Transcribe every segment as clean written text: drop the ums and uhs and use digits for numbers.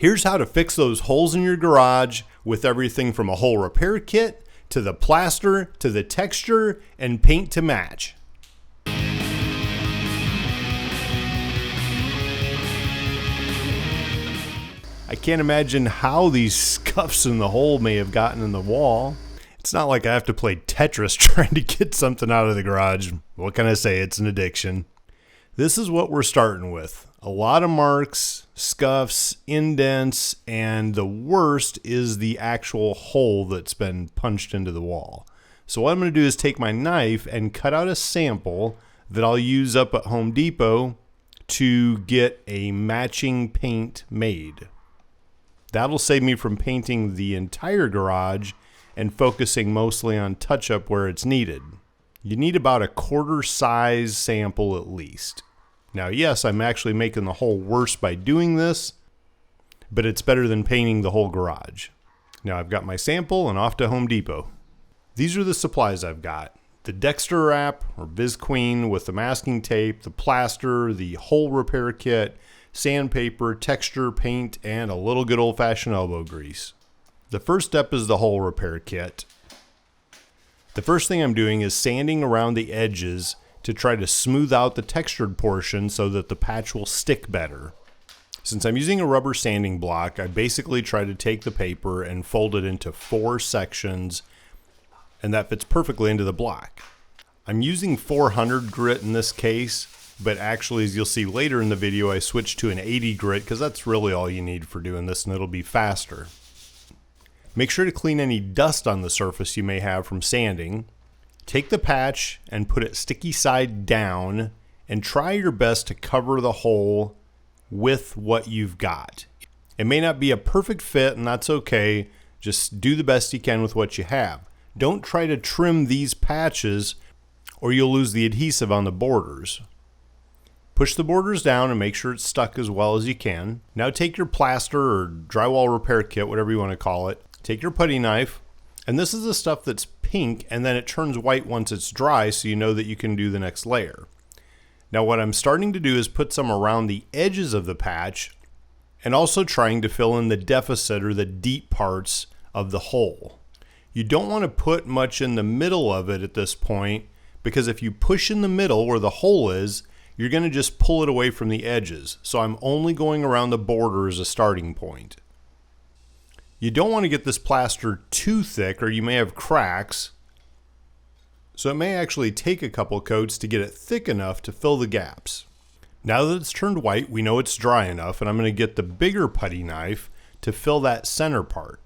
Here's how to fix those holes in your garage with everything from a hole repair kit to the plaster to the texture and paint to match. I can't imagine how these scuffs in the hole may have gotten in the wall. It's not like I have to play Tetris trying to get something out of the garage. What can I say? It's an addiction. This is what we're starting with. A lot of marks, scuffs, indents, and the worst is the actual hole that's been punched into the wall. So what I'm going to do is take my knife and cut out a sample that I'll use up at Home Depot to get a matching paint made. That'll save me from painting the entire garage and focusing mostly on touch-up where it's needed. You need about a quarter size sample at least. Now, yes, I'm actually making the hole worse by doing this, but it's better than painting the whole garage. Now I've got my sample and off to Home Depot. These are the supplies I've got. The Dexter wrap or Visqueen with the masking tape, the plaster, the hole repair kit, sandpaper, texture, paint, and a little good old-fashioned elbow grease. The first step is the hole repair kit. The first thing I'm doing is sanding around the edges to try to smooth out the textured portion so that the patch will stick better. Since I'm using a rubber sanding block, I basically try to take the paper and fold it into 4 sections, and that fits perfectly into the block. I'm using 400 grit in this case, but actually, as you'll see later in the video, I switched to an 80 grit because that's really all you need for doing this, and it'll be faster. Make sure to clean any dust on the surface you may have from sanding. Take the patch and put it sticky side down and try your best to cover the hole with what you've got. It may not be a perfect fit, and that's okay. Just do the best you can with what you have. Don't try to trim these patches or you'll lose the adhesive on the borders. Push the borders down and make sure it's stuck as well as you can. Now take your plaster or drywall repair kit, whatever you want to call it. Take your putty knife, and this is the stuff that's pink and then it turns white once it's dry, so you know that you can do the next layer. Now what I'm starting to do is put some around the edges of the patch and also trying to fill in the deficit or the deep parts of the hole. You don't want to put much in the middle of it at this point, because if you push in the middle where the hole is, you're going to just pull it away from the edges. So I'm only going around the border as a starting point. You don't want to get this plaster too thick or you may have cracks. So it may actually take a couple coats to get it thick enough to fill the gaps. Now that it's turned white, we know it's dry enough, and I'm going to get the bigger putty knife to fill that center part.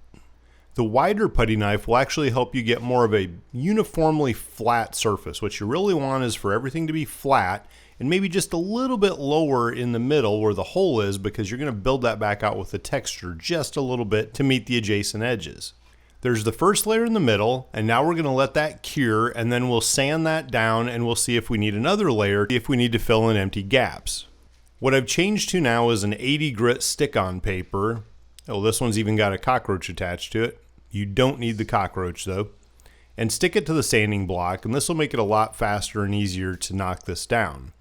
The wider putty knife will actually help you get more of a uniformly flat surface. What you really want is for everything to be flat and maybe just a little bit lower in the middle where the hole is, because you're going to build that back out with the texture just a little bit to meet the adjacent edges. There's the first layer in the middle, and now we're going to let that cure, and then we'll sand that down and we'll see if we need another layer if we need to fill in empty gaps. What I've changed to now is an 80 grit stick-on paper. Oh, this one's even got a cockroach attached to it. You don't need the cockroach though. And stick it to the sanding block, and this will make it a lot faster and easier to knock this down.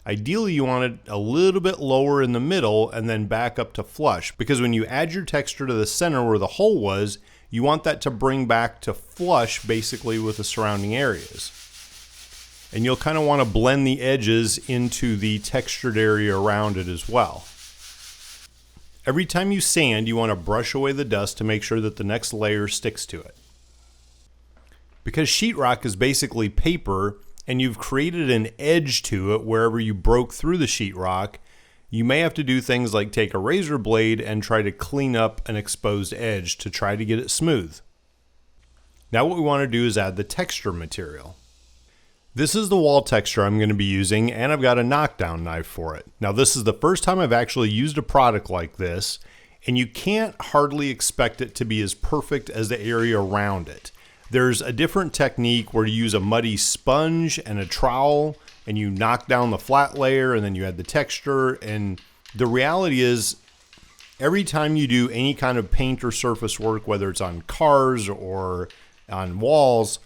Ideally, you want it a little bit lower in the middle and then back up to flush, because when you add your texture to the center where the hole was, you want that to bring back to flush basically with the surrounding areas. And you'll kind of want to blend the edges into the textured area around it as well. Every time you sand, you want to brush away the dust to make sure that the next layer sticks to it. Because sheetrock is basically paper, and you've created an edge to it wherever you broke through the sheetrock, you may have to do things like take a razor blade and try to clean up an exposed edge to try to get it smooth. Now what we want to do is add the texture material. This is the wall texture I'm going to be using, and I've got a knockdown knife for it. Now this is the first time I've actually used a product like this, and you can't hardly expect it to be as perfect as the area around it. There's a different technique where you use a muddy sponge and a trowel and you knock down the flat layer and then you add the texture. And the reality is, every time you do any kind of paint or surface work, whether it's on cars or on walls,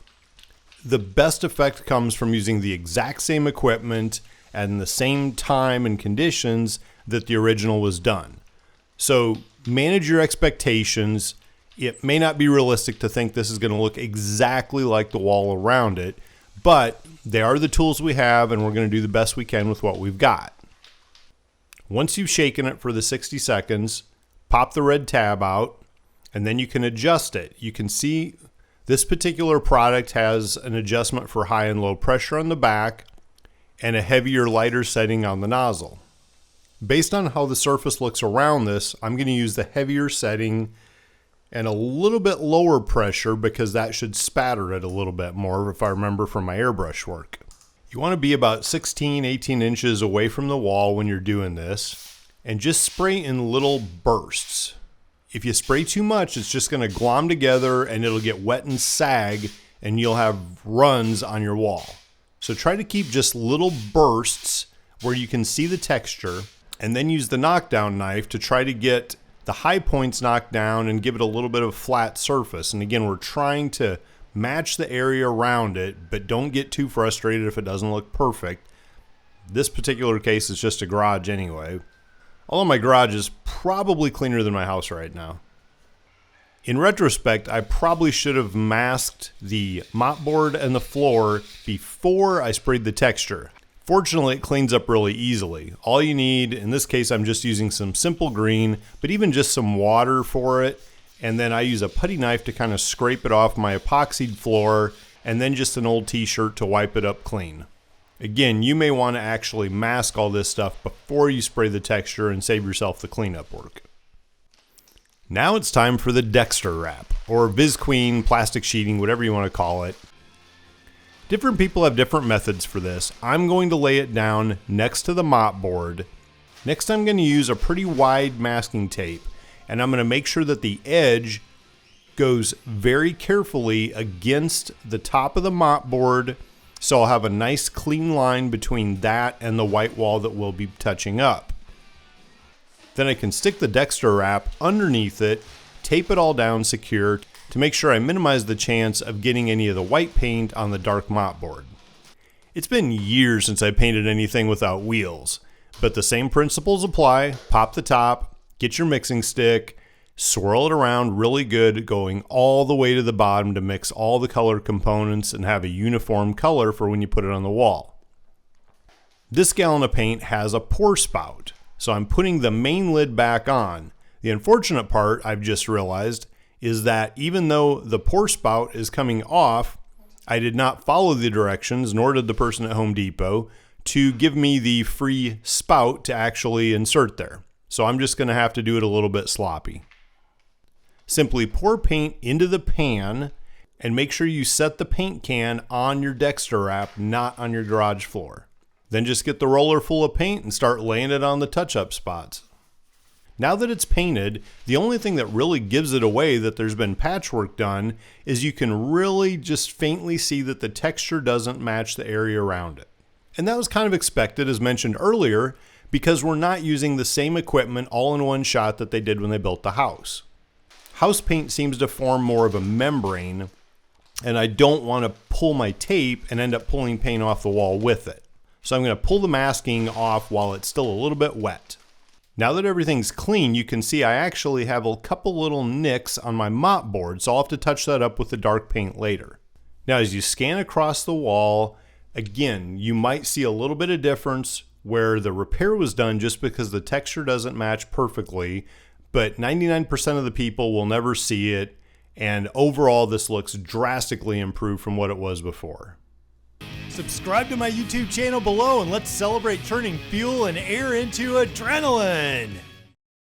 the best effect comes from using the exact same equipment and the same time and conditions that the original was done. So manage your expectations. It may not be realistic to think this is going to look exactly like the wall around it, but they are the tools we have, and we're going to do the best we can with what we've got. Once you've shaken it for the 60 seconds, pop the red tab out, and then you can adjust it. You can see this particular product has an adjustment for high and low pressure on the back and a heavier, lighter setting on the nozzle. Based on how the surface looks around this, I'm going to use the heavier setting and a little bit lower pressure because that should spatter it a little bit more if I remember from my airbrush work. You want to be about 16, 18 inches away from the wall when you're doing this and just spray in little bursts. If you spray too much, it's just going to glom together and it'll get wet and sag and you'll have runs on your wall. So try to keep just little bursts where you can see the texture, and then use the knockdown knife to try to get the high points knocked down and give it a little bit of flat surface. And again, we're trying to match the area around it, but don't get too frustrated if it doesn't look perfect. This particular case is just a garage anyway. Although my garage is probably cleaner than my house right now. In retrospect, I probably should have masked the mopboard and the floor before I sprayed the texture. Fortunately, it cleans up really easily. All you need, in this case, I'm just using some simple green, but even just some water for it. And then I use a putty knife to kind of scrape it off my epoxied floor, and then just an old t-shirt to wipe it up clean. Again, you may want to actually mask all this stuff before you spray the texture and save yourself the cleanup work. Now it's time for the Dexter wrap, or Visqueen plastic sheeting, whatever you want to call it. Different people have different methods for this. I'm going to lay it down next to the mopboard. Next, I'm going to use a pretty wide masking tape, and I'm going to make sure that the edge goes very carefully against the top of the mopboard, so I'll have a nice clean line between that and the white wall that we'll be touching up. Then I can stick the Dexter wrap underneath it, tape it all down secure to make sure I minimize the chance of getting any of the white paint on the dark mopboard. It's been years since I painted anything without wheels, but the same principles apply. Pop the top, get your mixing stick, swirl it around really good, going all the way to the bottom to mix all the color components and have a uniform color for when you put it on the wall. This gallon of paint has a pour spout, so I'm putting the main lid back on. The unfortunate part, I've just realized, is that even though the pour spout is coming off, I did not follow the directions, nor did the person at Home Depot, to give me the free spout to actually insert there. So I'm just going to have to do it a little bit sloppy. Simply pour paint into the pan and make sure you set the paint can on your Dexter wrap, not on your garage floor. Then just get the roller full of paint and start laying it on the touch-up spots. Now that it's painted, the only thing that really gives it away that there's been patchwork done is you can really just faintly see that the texture doesn't match the area around it. And that was kind of expected, as mentioned earlier, because we're not using the same equipment all in one shot that they did when they built the house. House paint seems to form more of a membrane, and I don't want to pull my tape and end up pulling paint off the wall with it. So I'm going to pull the masking off while it's still a little bit wet. Now that everything's clean, you can see I actually have a couple little nicks on my mopboard, so I'll have to touch that up with the dark paint later. Now as you scan across the wall, again, you might see a little bit of difference where the repair was done just because the texture doesn't match perfectly, but 99% of the people will never see it, and overall this looks drastically improved from what it was before. Subscribe to my YouTube channel below and let's celebrate turning fuel and air into adrenaline!